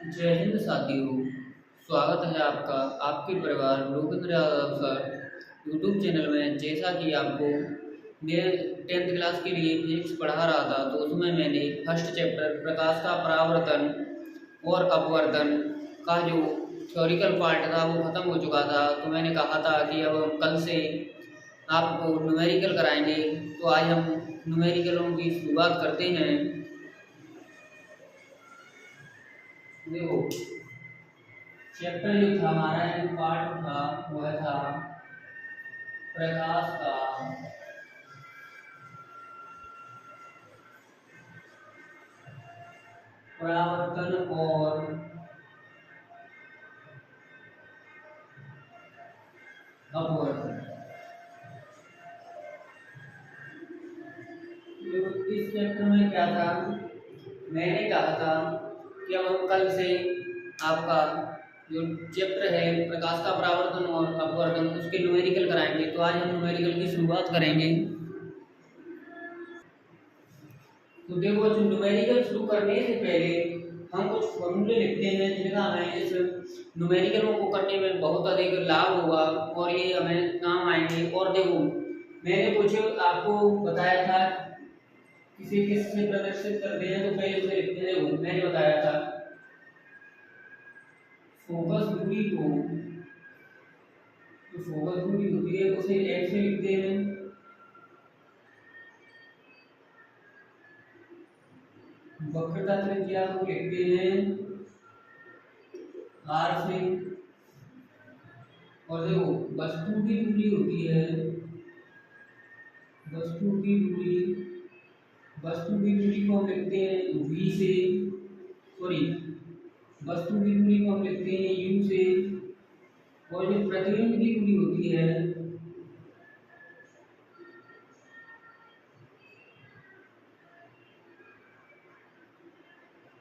जय हिंद साथियों। स्वागत है आपका आपके परिवार Lokendra Yadav sir YouTube channel में। जैसा कि आपको मैं 10th क्लास के लिए फिजिक्स पढ़ा रहा था, तो उसमें मैंने फर्स्ट चैप्टर प्रकाश का परावर्तन और अपवर्तन का जो थ्योरिकल पार्ट था वो ख़त्म हो चुका था। तो मैंने कहा था कि अब हम कल से आपको न्यूमेरिकल कराएंगे। तो आज हम न्यूमेरिकलों की शुरुआत करते हैं। देखो, चैप्टर जो था हमारा, जो पार्ट था वह था प्रकाश का परावर्तन और अपवर्तन। तो इस चैप्टर में क्या था, मैंने कहा था कि अब हम कल से आपका जो चैप्टर है प्रकाश का परावर्तन और अपवर्तन उसके न्यूमेरिकल कराएंगे। तो आज हम न्यूमेरिकल की शुरुआत करेंगे। तो देखो, जो न्यूमेरिकल शुरू करने से पहले हम कुछ फॉर्मूले लिखते हैं जिनका हमें इस न्यूमेरिकलों को करने में बहुत अधिक लाभ होगा और ये हमें काम आएंगे। और देखो, मैंने कुछ आपको बताया था किसी किस से प्रदर्शित करते हैं, तो पहले उसे लिखते हैं। देखो, मैंने बताया था फोकस दूरी को, जो फोकस दूरी होती है उसे एक्स से लिखते हैं। वक्रता त्रिज्या को लिखते हैं आर से। और देखो, वस्तु की दूरी होती है, वस्तु की दूरी, वस्तु की दूरी को हम लिखते हैं v से। सॉरी, वस्तु की दूरी को हम लिखते हैं u से। और जो प्रतिबिंब की दूरी होती है,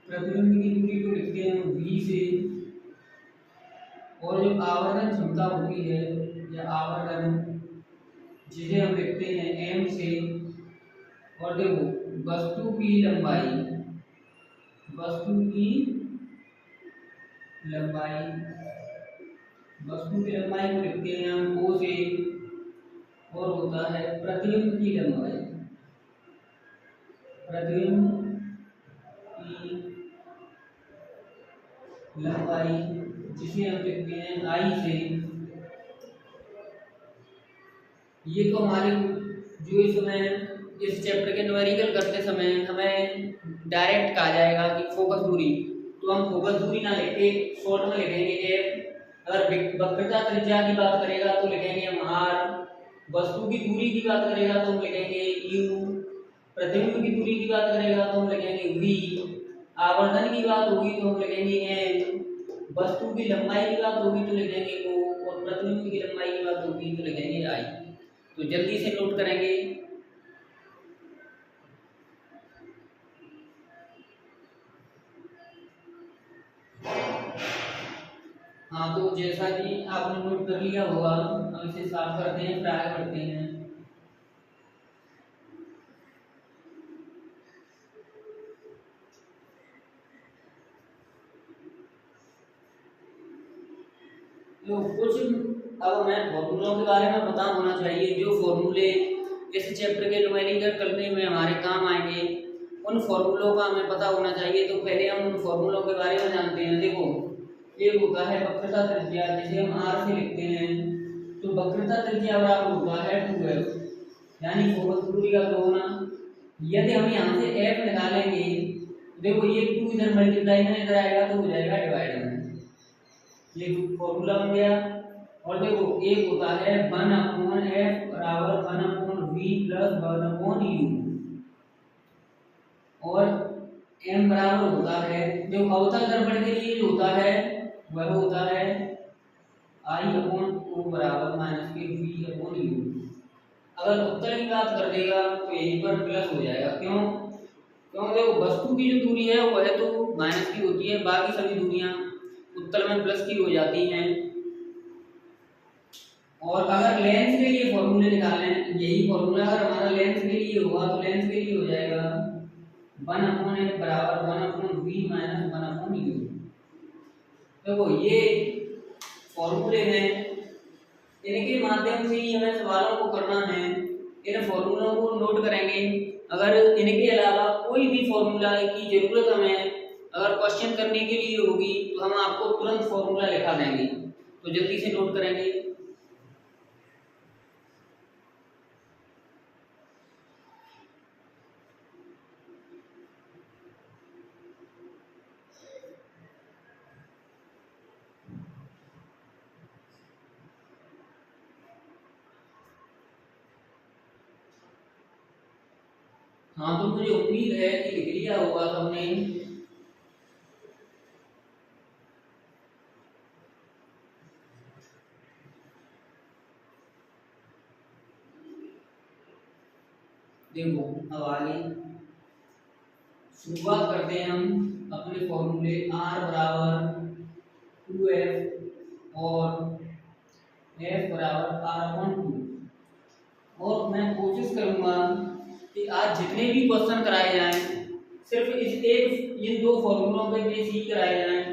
प्रतिबिंब की दूरी को लिखते हैं v से। और जो आवर्धन क्षमता होती है या आवर्धन, जिसे हम लिखते हैं m से। और देखो, वस्तु की लंबाई, वस्तु की लंबाई, वस्तु की लंबाई को लिखते हैं हम o से। और होता है प्रतिबिंब की लंबाई, प्रतिबिंब की लंबाई जिसे हम लिखते हैं i से। ये तो हमारे जो इस चैप्टर के न्यूमेरिकल करते समय हमें डायरेक्ट कहा जाएगा कि फोकस दूरी। तो हम फोकस दूरी ना लिख के शॉर्ट में लिखेंगे एफ। अगर वक्रता त्रिज्या की बात करेगा तो लिखेंगे हम आर। वस्तु की दूरी की बात करेगा तो हम लिखेंगे यू। प्रतिबिंब की दूरी की बात करेगा तो हम लिखेंगे वी। आवर्धन की बात होगी तो हम लिखेंगे एन। वस्तु की लंबाई की बात होगी तो लिखेंगे ओ। और प्रतिबिंब की लंबाई की बात होगी तो लिखेंगे आई। तो जल्दी से नोट करेंगे। हाँ, तो जैसा कि आपने नोट कर लिया होगा, हम इसे साफ करते हैं, फिर आगे बढ़ते हैं। तो कुछ अब मैं फॉर्मूलों के बारे में पता होना चाहिए, जो फॉर्मूले इस चैप्टर के न्यूमेरिकल करने में हमारे काम आएंगे, उन फॉर्मूलों का हमें पता होना चाहिए। तो पहले हम उन फॉर्मूलों के बारे में जानते हैं। देखो, एक होता है वक्रता त्रिज्या, जिसे हम आर से लिखते हैं। तो वक्रता त्रिज्या बराबर होता है 2f, यानी फोकस दूरी का दोगुना। यदि हम यहाँ से f निकालेंगे, देखो ये 2 इधर मल्टीप्लाई में इधर आएगा तो हो जाएगा डिवाइड में। ये फॉर्मूला बन गया। और देखो, एक होता है 1/f बराबर 1/v प्लस 1/u। और m बराबर होता है, जो अवतल दर्पण के लिए जो होता है वह होता है I/2 बराबर -v/u। अगर उत्तल की बात कर देगा तो यहीं पर प्लस हो जाएगा। क्यों? क्योंकि देखो, वस्तु की जो दूरी है वह तो माइनस की होती है, बाकी सभी दूरियां उत्तल में प्लस की हो जाती हैं। और अगर लेंस के लिए फॉर्मूले निकालें, यही फॉर्मूला अगर हमारा लेंस के लिए होगा तो लेंस के लिए हो जाएगा 1/f बराबर 1/v - 1/u। देखो ये फॉर्मूले हैं, इनके माध्यम से ही हमें सवालों को करना है। इन फॉर्मूलों को नोट करेंगे। अगर इनके अलावा कोई भी फॉर्मूला की जरूरत हमें अगर क्वेश्चन करने के लिए होगी तो हम आपको तुरंत फॉर्मूला लिखा देंगे, तो जल्दी से नोट करेंगे। हाँ, तो मुझे उम्मीद है कि लिख लिया होगा सबने। देखो अब आगे शुरुआत करते हैं हम अपने फॉर्मूले R बराबर 2F और F बराबर R/2। और मैं कोशिश करूंगा कि आज जितने भी क्वेश्चन कराए जाएं सिर्फ इन दो फॉर्मूलों पे बेस ही कराए जाएं,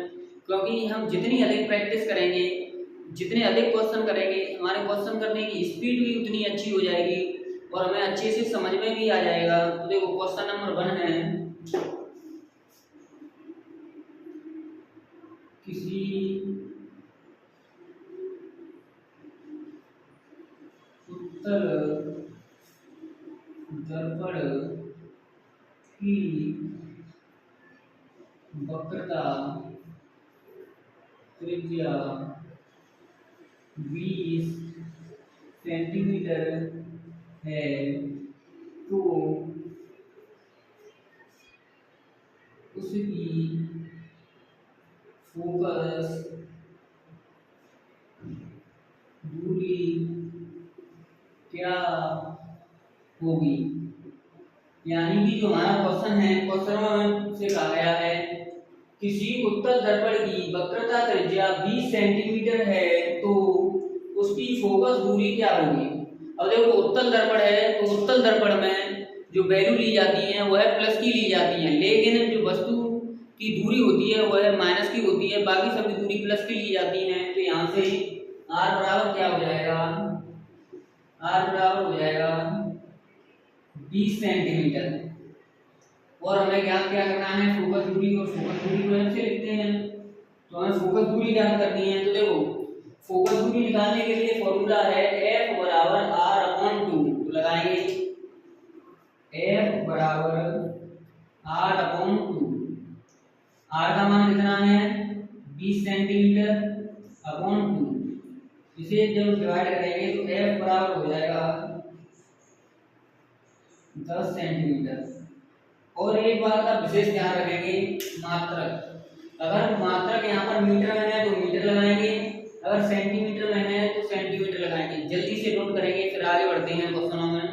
क्योंकि हम जितनी अधिक प्रैक्टिस करेंगे, जितने अधिक क्वेश्चन करेंगे, हमारे क्वेश्चन करने की स्पीड भी उतनी अच्छी हो जाएगी और हमें अच्छे से समझ में भी आ जाएगा। तो देखो क्वेश्चन नंबर 1 है, किसी उत्तल दर्पण की वक्रता त्रिज्या 20 सेंटीमीटर है, तो उसकी फोकस दूरी क्या होगी। यानी कि जो हमारा क्वेश्चन है, क्वेश्चन में से कहा गया है किसी उत्तल दर्पण की वक्रता त्रिज्या 20 सेंटीमीटर है तो उसकी फोकस दूरी क्या होगी। अब देखो उत्तल दर्पण है तो उत्तल दर्पण में जो वैल्यू ली जाती है वह प्लस की ली जाती है, लेकिन जो वस्तु की दूरी होती है वह माइनस की होती है, बाकी सभी दूरी प्लस की ली जाती है। तो यहाँ से R बराबर क्या हो जाएगा, R बराबर हो जाएगा 20 सेंटीमीटर। और हमें ज्ञात क्या करना है, फोकस दूरी, और फोकस दूरी को ऐसे लिखते हैं। तो हमें फोकस दूरी ज्ञात करनी है। तो देखो फोकस दूरी निकालने के लिए फॉर्मूला है F बराबर R/2। तो लगाएंगे F बराबर R/2। R का मान कितना है 20 सेंटीमीटर अपॉन 2। इसे जब डिवाइड करेंगे तो F बराबर हो जाएगा 10 सेंटीमीटर। और एक बात का विशेष ध्यान रखेंगे, मात्रक। अगर मात्रक यहाँ पर मीटर में है तो मीटर लगाएंगे, अगर सेंटीमीटर में है तो सेंटीमीटर लगाएंगे। जल्दी से नोट करेंगे, फिर आगे बढ़ते हैं क्वेश्चनों में।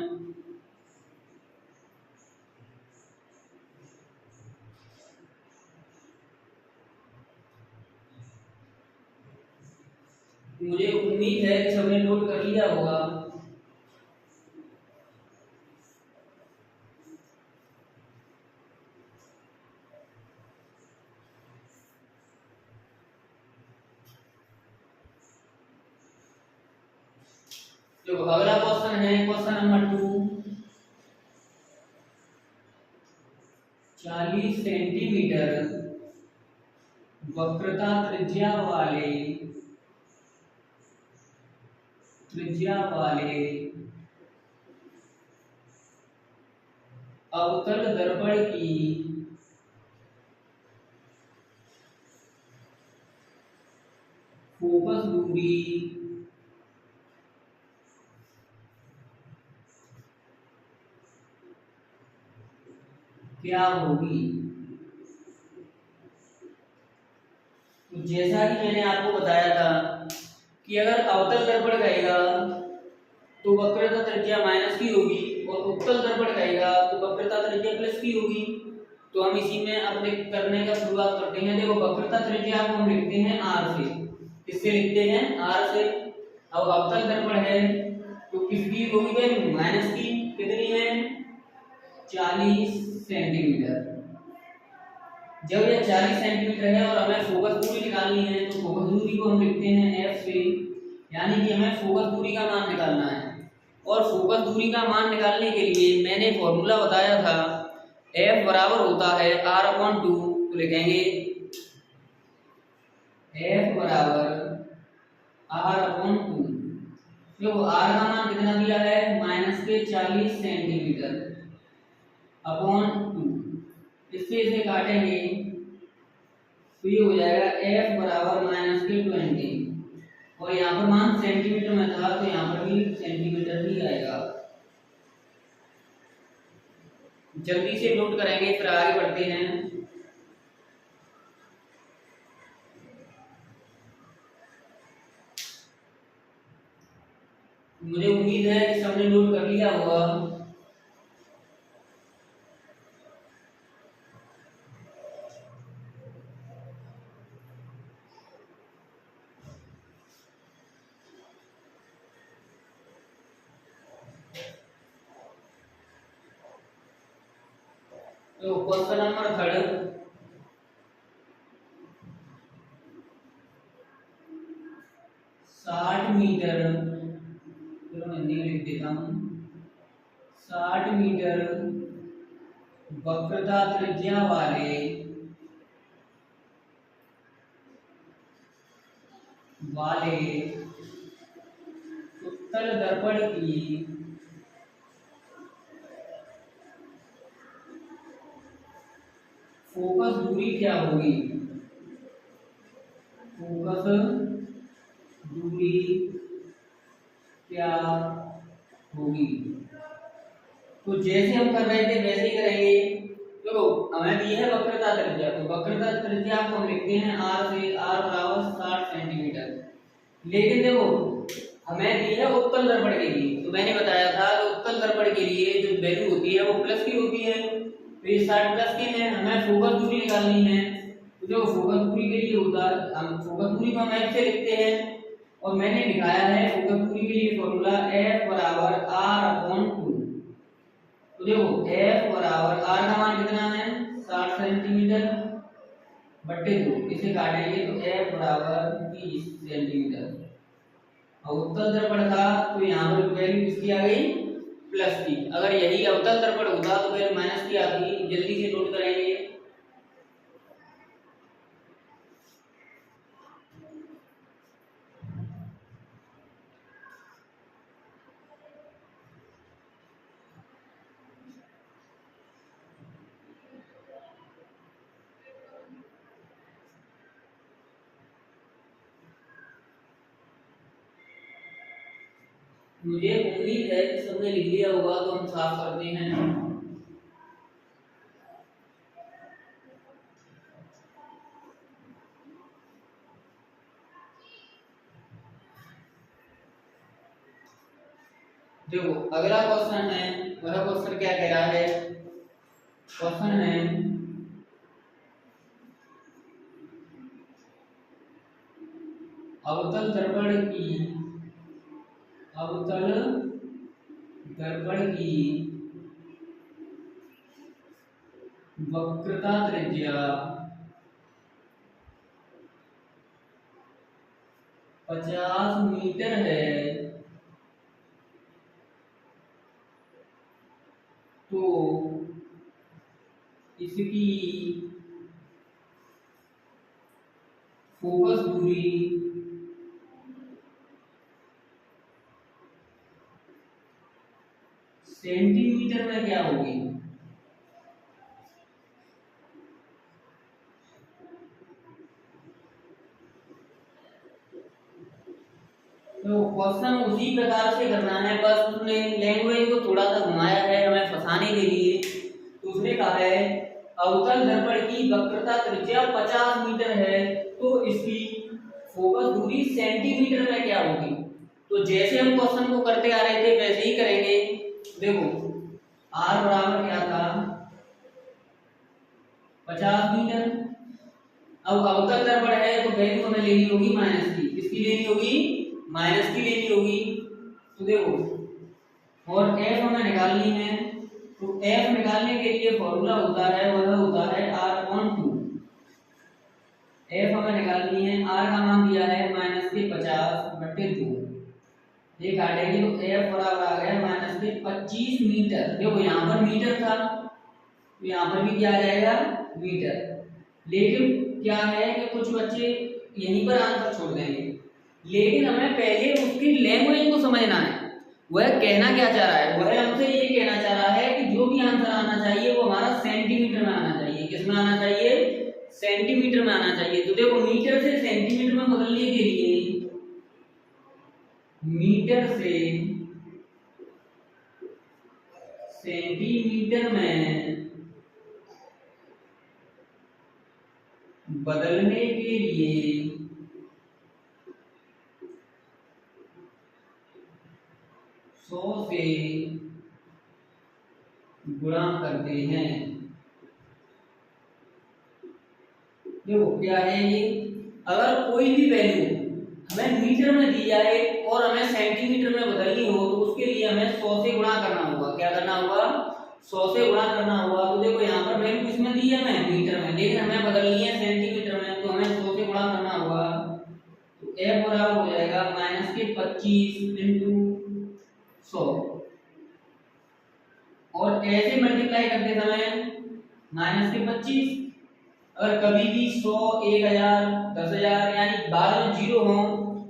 मुझे उम्मीद है कि सबने नोट कर लिया होगा। जो अगला क्वेश्चन है, क्वेश्चन नंबर 2, 40 सेंटीमीटर वक्रता त्रिज्या वाले अवतल दर्पण की फोकस दूरी क्या होगी। तो जैसा कि मैंने आपको बताया था कि अगर अवतल दर्पण कहेगा तो वक्रता त्रिज्या माइनस की होगी, और उत्तल दर्पण कहेगा तो वक्रता त्रिज्या प्लस की होगी। तो हम इसी में अपने करने का शुरुआत करते हैं। देखो वक्रता त्रिज्या को हम लिखते हैं R से। किससे लिखते हैं, R से। अब अवतल दर्पण है तो किसकी होगी वैल्यू, माइनस की। कितनी है, 40 सेंटीमीटर। जब यह 40 सेंटीमीटर है और हमें फोकस दूरी निकालनी है तो फोकस दूरी को हम लिखते हैं एफ से, यानी कि हमें फोकस दूरी का मान निकालना है। और फोकस दूरी का मान निकालने के लिए मैंने फॉर्मूला बताया था, एफ बराबर होता है r/2। तो लिखेंगे एफ बराबर r/2। देखो r का मान कितना दिया है, -40 सेंटीमीटर अपॉन 2। इससे इसे काटेंगे तो ये हो जाएगा f बराबर -20। और यहाँ पर मान सेंटीमीटर में था तो यहाँ पर भी सेंटीमीटर ही आएगा। जल्दी से नोट करेंगे फिर आगे बढ़ते हैं। मुझे उम्मीद है कि सबने नोट कर लिया होगा। तो क्वेश्चन नंबर 3, 60 मीटर, चलो मैं हिंदी में लिख देता हूँ, 60 मीटर वक्रता त्रिज्या वाले उत्तल दर्पण की फोकस दूरी क्या होगी। फोकस दूरी क्या होगी। तो जैसे हम कर रहे थे वैसे ही करेंगे। देखो हमें दी है वक्रता त्रिज्या, तो वक्रता त्रिज्या को हम लिखते हैं r से, r बराबर 60 सेंटीमीटर। लेकिन देखो हमें दी है उत्तल दर्पण के लिए, तो मैंने बताया था कि उत्तल दर्पण के लिए जो वैल्यू होती है वो प्लस की होती है। तो ये 60 प्लस की है, हमें फोकस दूरी निकालनी है। तो देखो फोकस दूरी के लिए होता है, हम फोकस दूरी को हम f से लिखते हैं। और मैंने दिखाया है फोकस दूरी के लिए फॉर्मूला f बराबर r/2। तो देखो f बराबर r का मान कितना है, 60 सेंटीमीटर बट्टे 2। इसे काटेंगे तो f बराबर 30 सेंटीमीटर। और उत्तल दर्पण था तो यहाँ पर वैल्यू किसकी आ गई, प्लस की। अगर यही अवतल दर्पण होता तो वैल्यू माइनस की आती। जल्दी से नोट करेंगे। मुझे उम्मीद है कि सबने लिख लिया होगा, तो हम साफ करते हैं। देखो अगला क्वेश्चन है, वह क्वेश्चन क्या कह रहा है। क्वेश्चन है अवतल दर्पण की वक्रता त्रिज्या 50 मीटर है, तो इसकी फोकस दूरी सेंटीमीटर में क्या होगी। तो क्वेश्चन उसी प्रकार से करना है, बस उसने लैंग्वेज को थोड़ा सा घुमाया है हमें फंसाने के लिए। तो उसने कहा है अवतल दर्पण की वक्रता त्रिज्या 50 मीटर है, तो इसकी फोकस दूरी सेंटीमीटर में क्या होगी। तो जैसे हम क्वेश्चन को करते आ रहे थे वैसे ही करेंगे। देखो r बराबर क्या था, 50 मीटर। अब अवतल दर्पण है तो वैल्यू हमें लेनी होगी माइनस की। किसकी लेनी होगी, माइनस की लेनी होगी। तो देखो और f हमें निकालनी है। तो f निकालने के लिए फॉर्मूला होता है, वह होता है r/2। एफ हमें निकालनी है, आर का मान दिया है -50/2। ये काटेंगे तो एफ बराबर आ गया -25 मीटर। देखो यहाँ पर मीटर था तो यहाँ पर भी क्या आ जाएगा, मीटर। लेकिन क्या है कि कुछ बच्चे यहीं पर आंसर छोड़ देंगे, लेकिन हमें पहले उसकी लैंग्वेज को समझना है, वह कहना क्या चाह रहा है। वह हमसे ये कहना चाह रहा है कि जो भी आंसर आना चाहिए वो हमारा सेंटीमीटर में आना चाहिए। किस में आना चाहिए, सेंटीमीटर में आना चाहिए। तो देखो मीटर से सेंटीमीटर में बदलने के लिए, मीटर से सेंटीमीटर में बदलने के लिए 100 से गुणा करते हैं। देखो क्या है ये, अगर कोई भी वैल्यू हमें मीटर में दी जाए और हमें सेंटीमीटर में बदलनी हो तो उसके लिए हमें 100 से गुणा करना होगा। क्या करना होगा, 100 से गुणा करना होगा। तो देखो यहाँ पर वैल्यू किसमें दी है, हमें मीटर में, लेकिन हमें बदलनी है सेंटीमीटर में, तो हमें 100 से गुणा करना होगा। तो F बराबर हो जाएगा -25 × 100। और ऐसे मल्टीप्लाई करते समय -25, अगर कभी भी 100, 1000, 10,000 यानी 12 जीरो हो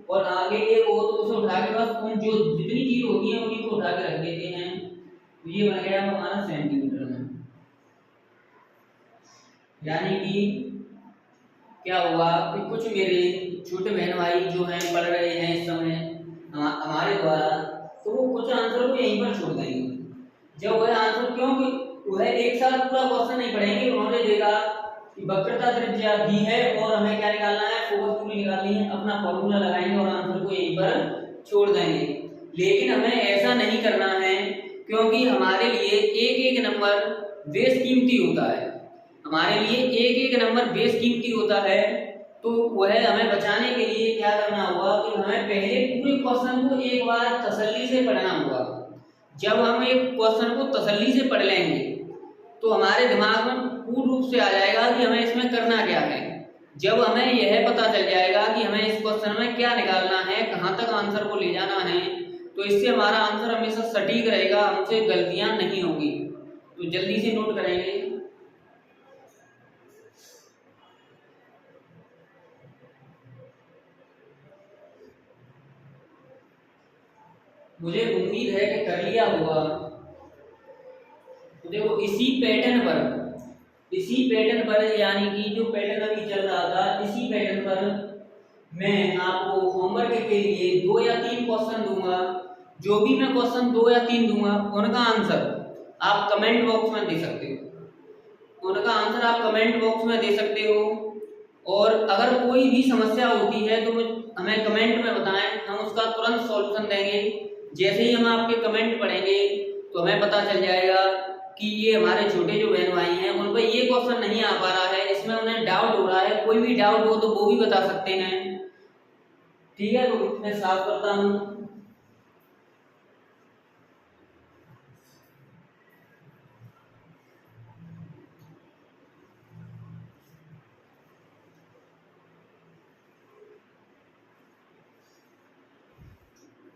और आगे एक हो तो उसे उठा के बस उन जो जितनी जीरो होती है उन्हीं को उठा के रख देते हैं। तो ये बन गया हमारा सेंटीमीटर में। यानी कि क्या हुआ कि कुछ मेरे छोटे बहन भाई जो हैं पढ़ रहे हैं इस समय हमारे द्वारा, तो वो कुछ आंसर को यहीं पर छोड़ देंगे। जब वह आंसर, क्योंकि वह एक साल पूरा क्वेश्चन नहीं पढ़ेंगे, उन्होंने देखा कि वक्रता त्रिज्या दी है और हमें क्या निकालना है, फोकस दूरी निकालनी है, अपना फॉर्मूला लगाएंगे और आंसर को यहीं पर छोड़ देंगे। लेकिन हमें ऐसा नहीं करना है, क्योंकि हमारे लिए एक एक नंबर बेशकीमती होता है। हमारे लिए एक एक नंबर बेशकीमती होता है। तो वह हमें बचाने के लिए क्या करना होगा कि हमें पहले पूरे क्वेश्चन को एक बार तसल्ली से पढ़ना होगा। जब हम एक क्वेश्चन को तसल्ली से पढ़ लेंगे तो हमारे दिमाग में पूर्ण रूप से आ जाएगा कि हमें इसमें करना क्या है। जब हमें यह पता चल जाएगा कि हमें इस क्वेश्चन में क्या निकालना है, कहाँ तक आंसर को ले जाना है, तो इससे हमारा आंसर हमेशा सटीक रहेगा, हमसे गलतियां नहीं होंगी। तो जल्दी से नोट करेंगे। मुझे उम्मीद है कि कर लिया होगा। तो देखो इसी पैटर्न पर यानी कि जो पैटर्न अभी चल रहा था, इसी पैटर्न पर मैं आपको होमवर्क के लिए 2 या 3 क्वेश्चन दूंगा। जो भी मैं क्वेश्चन 2 या 3 दूंगा उनका आंसर आप कमेंट बॉक्स में दे सकते हो। और अगर कोई भी समस्या होती है तो हमें कमेंट में बताएं, हम उसका तुरंत सॉल्यूशन देंगे। जैसे ही हम आपके कमेंट पढ़ेंगे तो हमें पता चल जाएगा कि ये हमारे छोटे जो बहन भाई हैं उन पर ये क्वेश्चन नहीं आ पा रहा है, इसमें उन्हें डाउट हो रहा है। कोई भी डाउट हो तो वो भी बता सकते हैं। ठीक है, तो मैं साफ करता हूँ।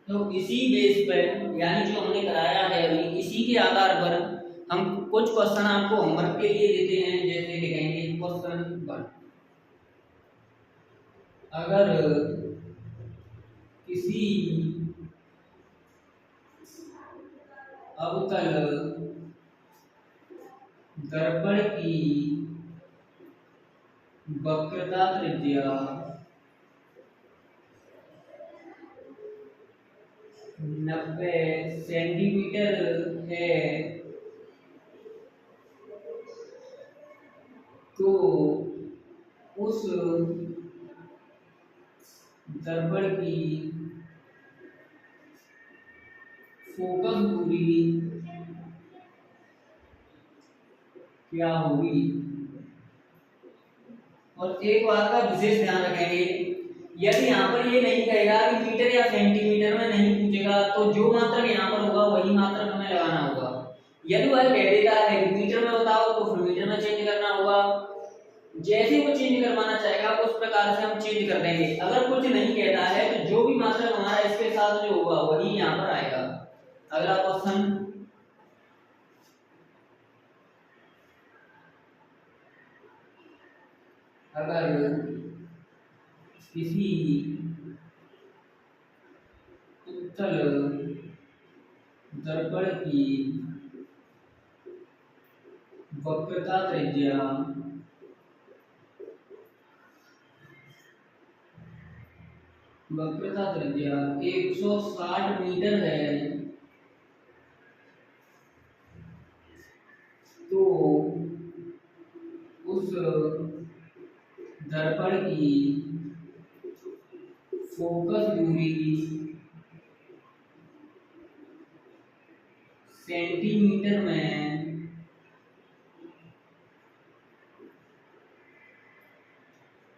तो इसी बेस पर यानी जो हमने कराया है अभी, इसी के आधार पर हम कुछ क्वेश्चन आपको होमवर्क के लिए देते हैं। जैसे लिखेंगे क्वेश्चन 1, अगर किसी अवतल दर्पण की वक्रता त्रिज्या 90 सेंटीमीटर है तो उस दर्पण की फोकस दूरी क्या होगी। और एक बात का विशेष ध्यान रखेंगे, यदि यहाँ पर ये नहीं कहेगा कि मीटर या सेंटीमीटर में नहीं पूछेगा तो जो मात्रक यहाँ पर होगा वही मात्रक हमें लगाना होगा। यदि वह कह देता है कि मीटर में बताओ तो फिर मीटर में चेंज करना होगा। जैसे वो चेंज करवाना चाहेगा उस प्रकार से हम चेंज कर देंगे। अगर कुछ नहीं कहता है तो जो भी मात्रक हमारा इसके साथ जो होगा वही यहाँ पर आएगा। अगला क्वेश्चन, अगर किसी उत्तल दर्पण की वक्रता त्रिज्या वक्रता त्रिज्या 160 मीटर है तो उस दर्पण की फोकस दूरी सेंटीमीटर में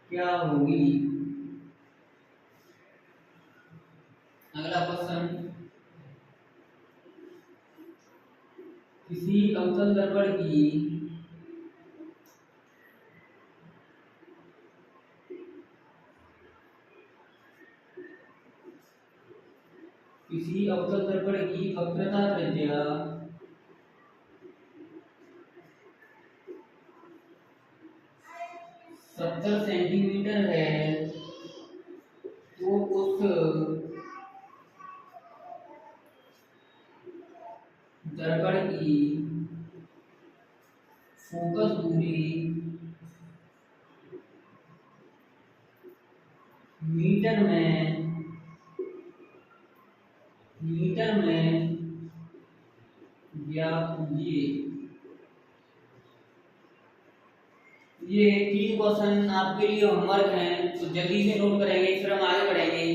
क्या होगी। अगला क्वेश्चन, किसी अवतल दर्पण की वक्रता त्रिज्या 70 सेंटीमीटर है तो उस दर्पण की फोकस दूरी मीटर में ये 3 क्वेश्चन आपके लिए होमवर्क हैं, तो जल्दी से नोट करेंगे फिर हम आगे बढ़ेंगे।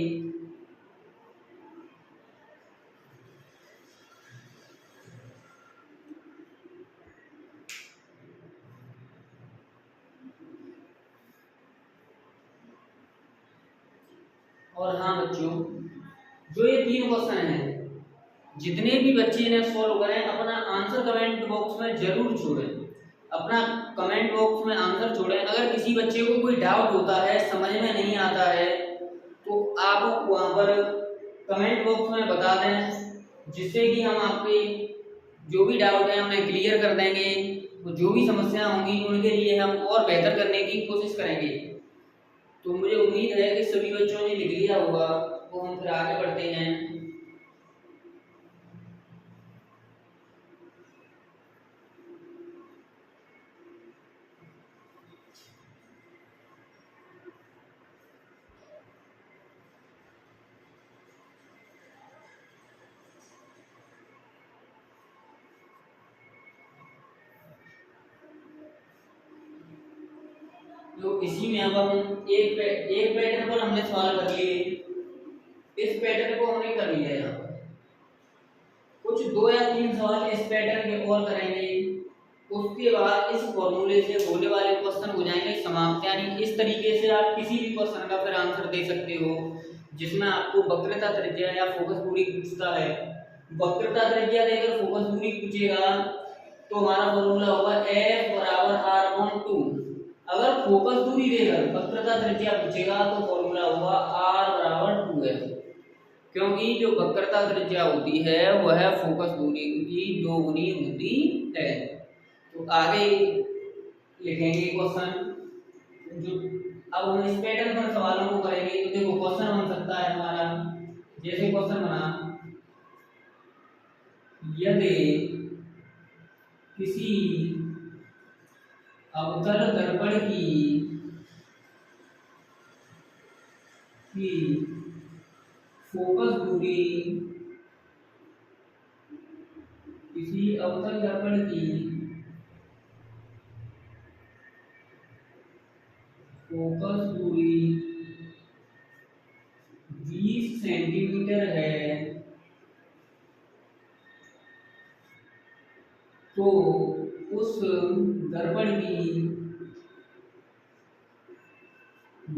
और हाँ बच्चों, जो ये 3 क्वेश्चन हैं, जितने भी बच्चे ने सॉल्व करें अपना आंसर कमेंट बॉक्स में जरूर छोड़ें। अपना कमेंट बॉक्स में आंसर छोड़ें। अगर किसी बच्चे को कोई डाउट होता है, समझ में नहीं आता है, तो आप वहाँ पर कमेंट बॉक्स में बता दें, जिससे कि हम आपके जो भी डाउट है उन्हें क्लियर कर देंगे। तो जो भी समस्या होंगी उनके लिए हम और बेहतर करने की कोशिश करेंगे। तो मुझे उम्मीद है कि सभी बच्चों ने लिख लिया होगा, तो हम फिर आगे बढ़ते हैं। तो इसी में अब हम एक पैटर्न पर हमने सवाल कर लिए, इस पैटर्न को हमने कर लिया। यहाँ पर कुछ 2 या 3 सवाल इस पैटर्न के और करेंगे, उसके बाद इस फॉर्मूले से होने वाले क्वेश्चन हो जाएंगे समाप्त। यानी इस तरीके से आप किसी भी क्वेश्चन का फिर आंसर दे सकते हो जिसमें आपको वक्रता त्रिज्या या फोकस दूरी पूछता है। वक्रता त्रिज्या देकर फोकस दूरी पूछेगा तो हमारा फॉर्मूला होगा F बराबर r/2। अगर फोकस दूरी देकर वक्रता त्रिज्या पूछेगा तो फॉर्मूला होगा r बराबर 2f, क्योंकि जो वक्रता त्रिज्या होती है वह फोकस दूरी की 2 गुनी होती है। तो आगे लिखेंगे क्वेश्चन। जो अब हम इस पैटर्न पर सवालों को करेंगे तो देखो क्वेश्चन बन सकता है हमारा, जैसे क्वेश्चन बना, यदि किसी अवतल दर्पण की फोकस दूरी किसी अवतल दर्पण की फोकस दूरी 20 सेंटीमीटर है तो उस दर्पण की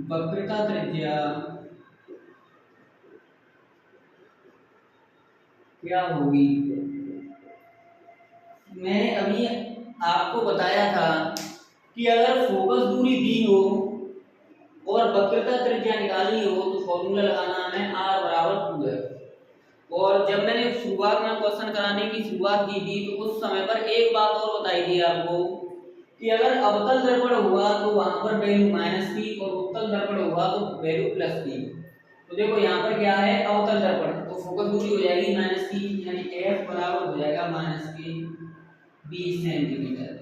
वक्रता त्रिज्या क्या होगी। मैंने अभी आपको बताया था कि अगर फोकस दूरी दी हो और वक्रता त्रिज्या निकालनी हो तो फॉर्मूला लगाना हमें r बराबर 2f। और जब मैंने शुरुआत में क्वेश्चन कराने की शुरुआत की थी तो उस समय पर एक बात और बताई थी आपको कि अगर अवतल दर्पण हुआ तो वहां पर वैल्यू माइनस थी और उत्तल दर्पण हुआ तो वैल्यू प्लस थी। तो देखो यहाँ पर क्या है, अवतल दर्पण, तो फोकस दूरी हो जाएगी माइनस की, यानी f बराबर हो जाएगा माइनस के 20 सेंटीमीटर।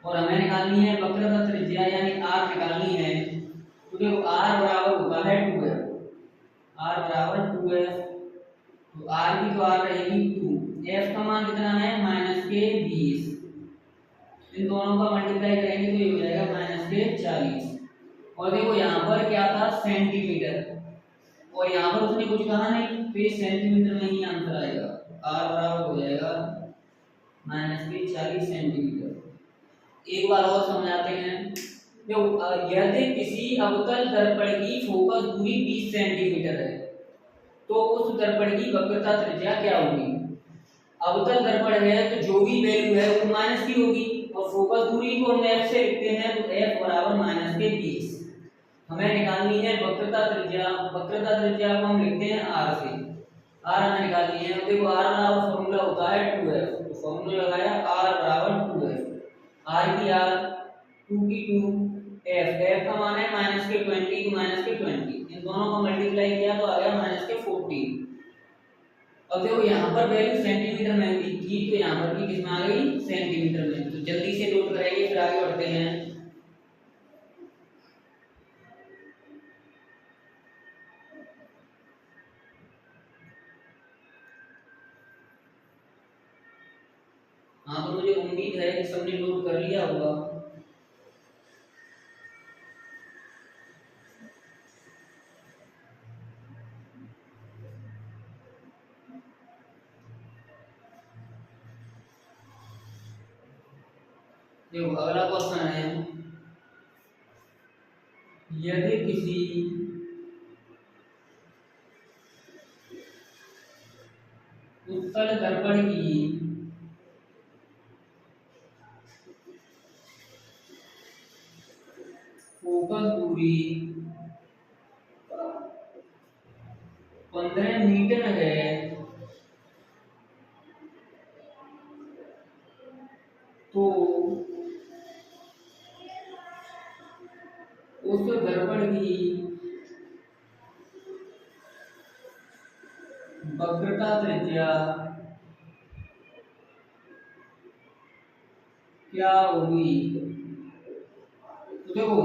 और हमें निकालनी है वक्रता त्रिज्या यानी r निकालनी है। तो देखो r बराबर होता है 2f, r बराबर 2f, तो r की तो r रहेगी 2, f का मान कितना है माइनस के 20, इन दोनों का मल्टीप्लाई करेंगे तो ये हो जाएगा माइनस के 40। और देखो यहाँ पर क्या था सेंटीमीटर, और यहाँ पर उसने कुछ कहा नहीं तो ये सेंटीमीटर में ही आंसर आएगा, r बराबर हो जाएगा माइनस के 40 सेंटीमीटर। एक बार और समझाते हैं। देखो यदि किसी अवतल दर्पण की फोकस दूरी 20 सेंटीमीटर है तो उस दर्पण की वक्रता त्रिज्या क्या होगी। अवतल दर्पण है तो जो भी वैल्यू है वो माइनस की होगी, और फोकस दूरी को हम f से लिखते हैं तो f बराबर माइनस के 20। हमें निकालनी है वक्रता त्रिज्या, वक्रता त्रिज्या को हम लिखते हैं r से, r हमें निकालनी है। देखो r बराबर फॉर्मूला होता है 2f, तो फॉर्मूला लगाया r बराबर 2f, r की r 2 की 2, f का मान है माइनस के 20 तो माइनस के 20, इन दोनों को मल्टीप्लाई किया तो आ गया माइनस के 40। अब देखो यहाँ पर वैल्यू सेंटीमीटर में थी तो यहाँ पर भी किसमें आ गई सेंटीमीटर में, तो जल्दी से नोट करेंगे फिर आगे बढ़ते हैं। हाँ, तो मुझे उम्मीद है कि सबने नोट कर लिया होगा। देखो अगला क्वेश्चन है, यदि किसी उत्तल दर्पण की फोकस दूरी 15 मीटर है तो उस दर्पण की वक्रता त्रिज्या क्या होगी। तो देखो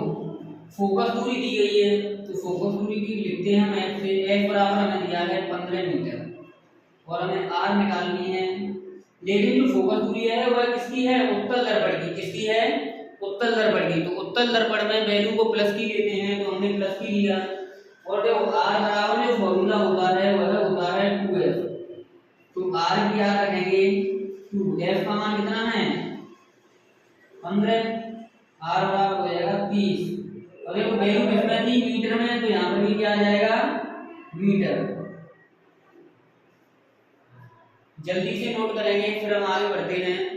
फोकस दूरी दी गई है तो फोकस दूरी की लिखते हैं हम f से, f बराबर हमें दिया है 15 मीटर और हमें r निकालनी है। लेकिन जो फोकस दूरी है वह किसकी है, उत्तल दर्पण की, किसकी है उत्तल दर्पण की। तो उत्तल दर्पण में वैल्यू को प्लस की लेते हैं तो हमने प्लस की लिया, और देखो r बराबर जो फॉर्मूला होता है वह होता है 2f, तो r की r रखेंगे 2, f का मान कितना है 15, r बराबर हो जाएगा 30। और देखो वैल्यू किसमें थी मीटर में, तो यहाँ पर भी क्या आ जाएगा मीटर। जल्दी से नोट करेंगे फिर हम आगे बढ़ते हैं।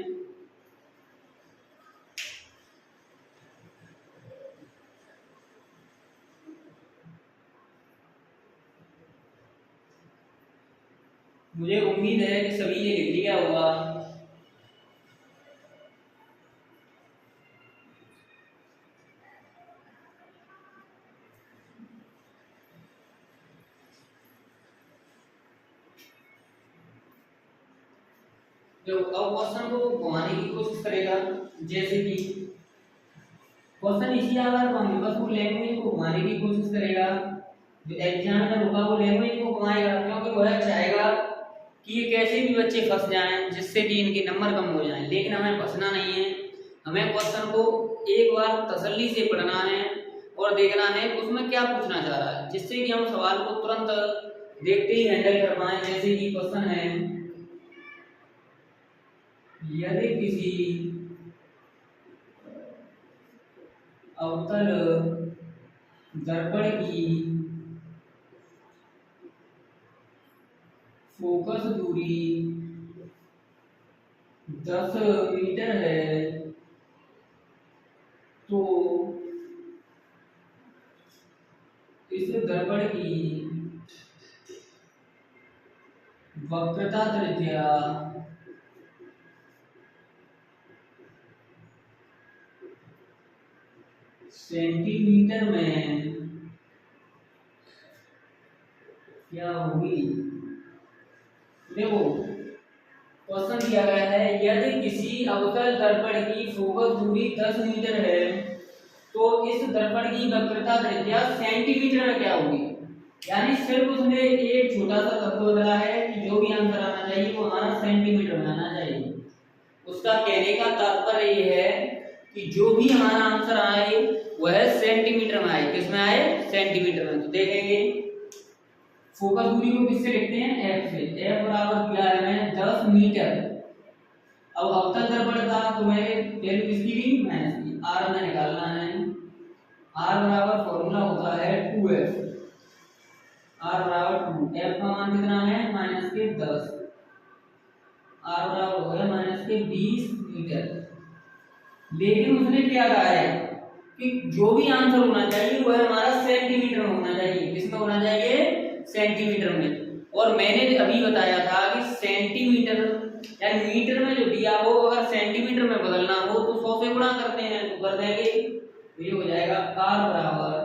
मुझे उम्मीद है कि सभी ने लिख लिया होगा। जो अब क्वेश्चन को घुमाने की कोशिश करेगा, जैसे कि क्वेश्चन इसी आधार पर होंगे, बस वो लैंग्वेज को घुमाने की कोशिश करेगा। जो एग्जामिनर होगा वो लैंग्वेज को घुमाएगा, क्योंकि वह चाहेगा कि ये कैसे भी बच्चे फंस जाएं जिससे कि इनके नंबर कम हो जाएं, लेकिन हमें फंसना नहीं है। हमें क्वेश्चन को एक बार तसल्ली से पढ़ना है और देखना है कि उसमें क्या पूछना चाह रहा है, जिससे कि हम सवाल को तुरंत देखते ही हैंडल कर पाए। जैसे कि क्वेश्चन है, यदि किसी अवतल दर्पण की फोकस दूरी 10 मीटर है तो इस दर्पण की वक्रता त्रिज्या सेंटीमीटर में क्या होगी। देखो क्वेश्चन दिया गया है, यदि किसी अवतल दर्पण की फोकस दूरी 10 मीटर है तो इस दर्पण की वक्रता त्रिज्या सेंटीमीटर में क्या होगी। यानी सिर्फ उसने एक छोटा सा तत्व बदला है कि जो भी आंसर आना चाहिए वो हमारा सेंटीमीटर में आना चाहिए। उसका कहने का तात्पर्य ये है कि जो भी हमारा आंसर आए वह सेंटीमीटर में आए। किस में आए? सेंटीमीटर में। तो देखेंगे फोकस दूरी को किससे लिखते हैं? एफ से। एफ बराबर किया है मैंने 10 मीटर। अब अवतल दर्पण था तो मैंने वैल्यू किसकी ली? माइनस की। आर हमें निकालना है। आर बराबर फॉर्मूला होता है 2f। आर बराबर 2, एफ का मान कितना है? माइनस के 10। आर बराबर हो गया माइनस के 20 मीटर। लेकिन उसने क्या कहा है कि जो भी आंसर होना चाहिए वह हमारा सेंटीमीटर में होना चाहिए। किसमें होना चाहिए? सेंटीमीटर में। और मैंने अभी बताया था कि सेंटीमीटर यानी मीटर में जो दिया हो अगर सेंटीमीटर में बदलना हो तो 100 से गुणा करते हैं, तो कर देंगे। तो ये हो जाएगा आर बराबर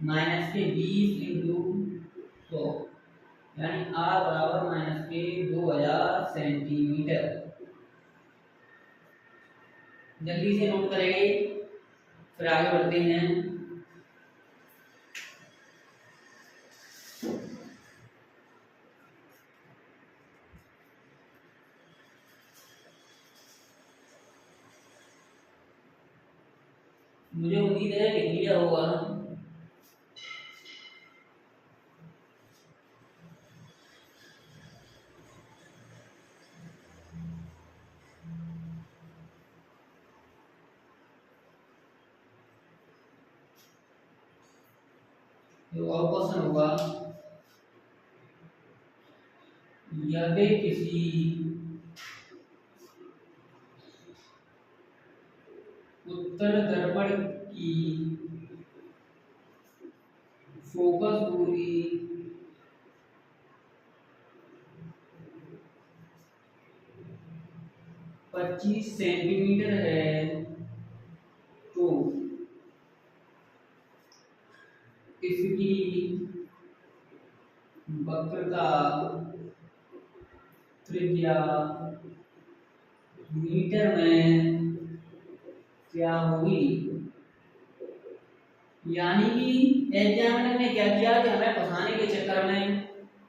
माइनस के 20 इंटू 100 यानी आर बराबर माइनस के 2000 सेंटीमीटर। जल्दी से नोट करेंगे फिर आगे बढ़ते हैं। मुझे उम्मीद है लिख लिया होगा। तो और क्वेश्चन होगा, यदि किसी उत्तल दर्पण की फोकस दूरी 25 सेंटीमीटर है तो इसकी वक्रता त्रिज्या मीटर में क्या होगी। यानी कि एग्जामिनर ने क्या किया कि हमें फंसाने के चक्कर में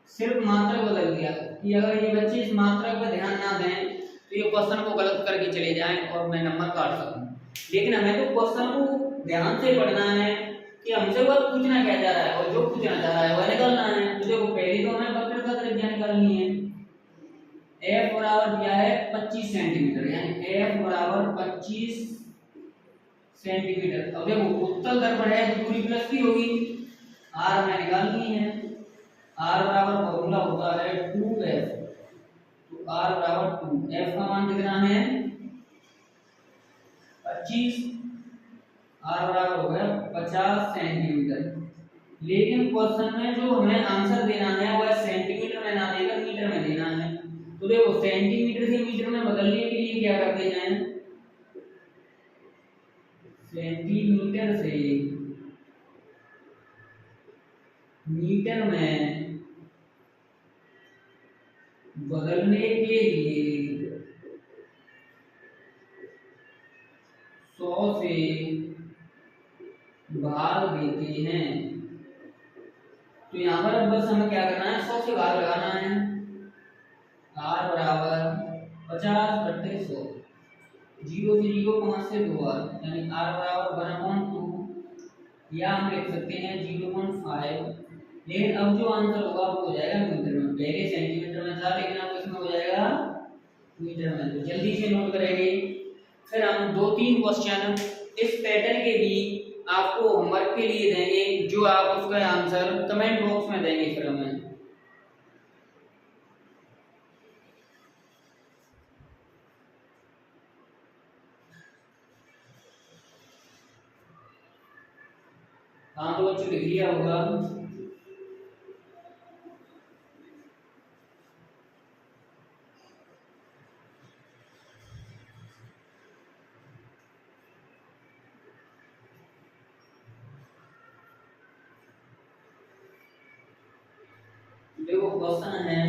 सिर्फ मात्रक बदल दिया कि अगर ये बच्चे इस मात्रक पर ध्यान ना दें तो ये क्वेश्चन को गलत करके चले जाएं और मैं नंबर काट सकूं। लेकिन हमें तो क्वेश्चन को ध्यान से पढ़ना है कि हमसे वह पूछना क्या जा रहा है और जो पूछना चाह रहा है वह निकालना है। तो देखो पहले तो हमें वक्रता त्रिज्या निकालनी है। एफ बराबर दिया है 25 सेंटीमीटर यानी एफ बराबर 25 सेंटीमीटर। अब देखो उत्तल दर्पण है तो दूरी प्लस की होगी, आर हमें निकालनी है। आर बराबर फॉर्मूला होता है 2f। तो आर बराबर 2, एफ का मान कितना है? 25। आर बराबर हो गया 50 सेंटीमीटर। लेकिन क्वेश्चन में जो हमें आंसर देना है वह सेंटीमीटर में ना देकर मीटर में देना है। तो देखो सेंटीमीटर से मीटर में बदलने के लिए क्या करते हैं? सेंटीमीटर से मीटर में बदलने के लिए 100 से भाग देते हैं। तो यहाँ पर अब बस हमें क्या करना है? 100 से भाग लगाना है। आर बराबर 50/100। 0 से 0 5 से 2 बार यानी आर बराबर 1/2 या हम लिख सकते हैं 0.5। लेकिन अब जो आंसर होगा वो हो जाएगा मीटर में। पहले सेंटीमीटर में था लेकिन अब इसमें हो जाएगा मीटर में। तो जल्दी से नोट करेंगे। फिर हम 2-3 क्वेश्चन इस पैटर्न के भी आपको होमवर्क के लिए देंगे जो आप उसका आंसर कमेंट बॉक्स में देंगे। फिर हमें हाँ तो बच्चों लिख लिया होगा। देखो क्वेश्चन है,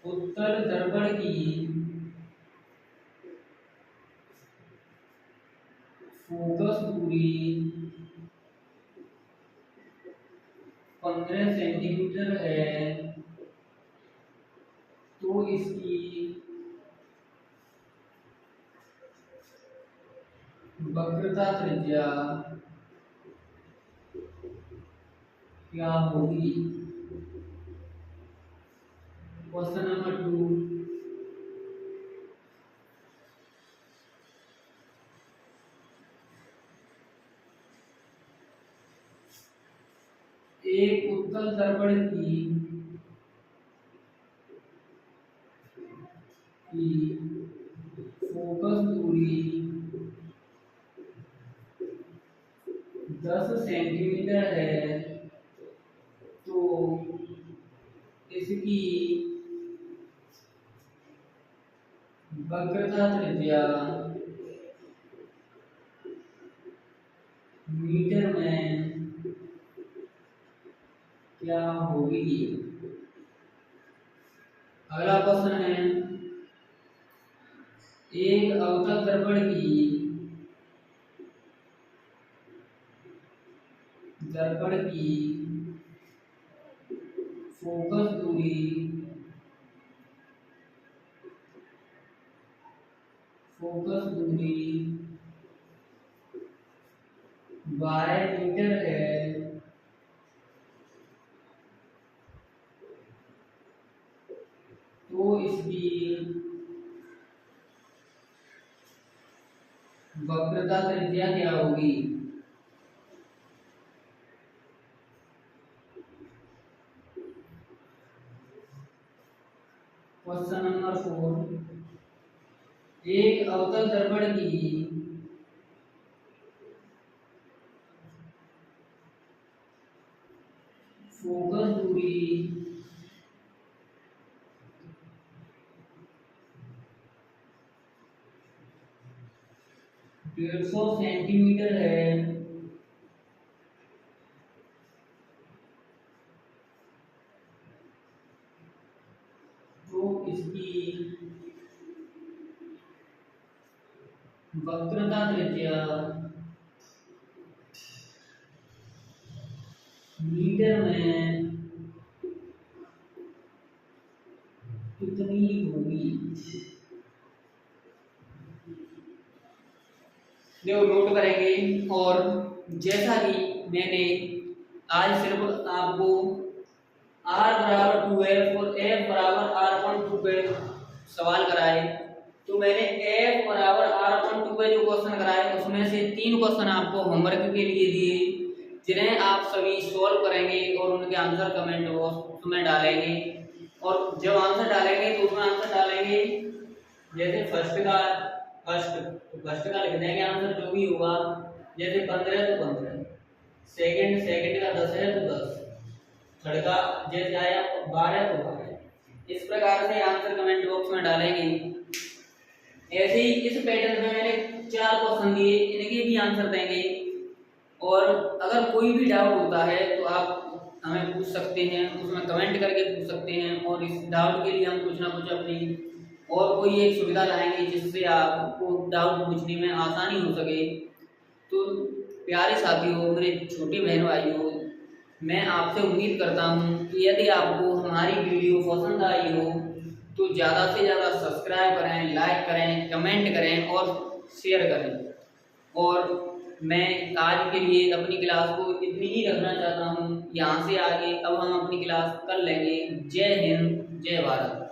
उत्तल दर्पण की फोकस दूरी 15 सेंटीमीटर है, तो इसकी वक्रता त्रिज्या क्या होगी। क्वेश्चन नंबर 2, एक उत्तल दर्पण की फोकस दूरी 10 सेंटीमीटर है, तो इसकी वक्रता त्रिज्या मीटर में क्या होगी। अगला क्वेश्चन है, एक अवतल दर्पण की फोकस दूरी 12 मीटर है, तो इसकी वक्रता त्रिज्या क्या होगी। क्वेश्चन नंबर 4, एक अवतल दर्पण की फोकस दूरी 150 सेंटीमीटर है, तो इसकी वक्रता त्रिज्या मीटर में कितनी होगी। देखो नोट करेंगे, और जैसा कि मैंने आज सिर्फ आपको r बराबर 2f और f बराबर r.2 पे सवाल कराए, तो मैंने f बराबर r.2 पे जो क्वेश्चन कराए उसमें से 3 क्वेश्चन आपको होमवर्क के लिए दिए, जिन्हें आप सभी सॉल्व करेंगे और उनके आंसर कमेंट बॉक्स में डालेंगे। और जब आंसर डालेंगे तो उसमें आंसर डालेंगे, जैसे फर्स्ट का लिख देंगे आंसर जो भी होगा, जैसे 15 है तो 15, सेकंड का 10 है तो 10, थर्ड का जैसे आया 12 तो 12। इस प्रकार से आंसर कमेंट बॉक्स में डालेंगे। ऐसे ही इस पैटर्न में मैंने 4 क्वेश्चन दिए, इनके भी आंसर देंगे। और अगर कोई भी डाउट होता है तो आप हमें पूछ सकते हैं, उसमें कमेंट करके पूछ सकते हैं, और इस डाउट के लिए हम कुछ ना कुछ अपनी और कोई एक सुविधा लाएंगे जिससे आपको डाउट पूछने में आसानी हो सके। तो प्यारे साथियों, मेरे छोटे बहनों भाइयों, मैं आपसे उम्मीद करता हूँ कि यदि आपको हमारी वीडियो पसंद आई हो तो ज़्यादा से ज़्यादा सब्सक्राइब करें, लाइक करें, कमेंट करें और शेयर करें। और मैं आज के लिए अपनी क्लास को इतनी ही रखना चाहता हूँ। यहाँ से आगे अब हम अपनी क्लास कर लेंगे। जय हिंद, जय भारत।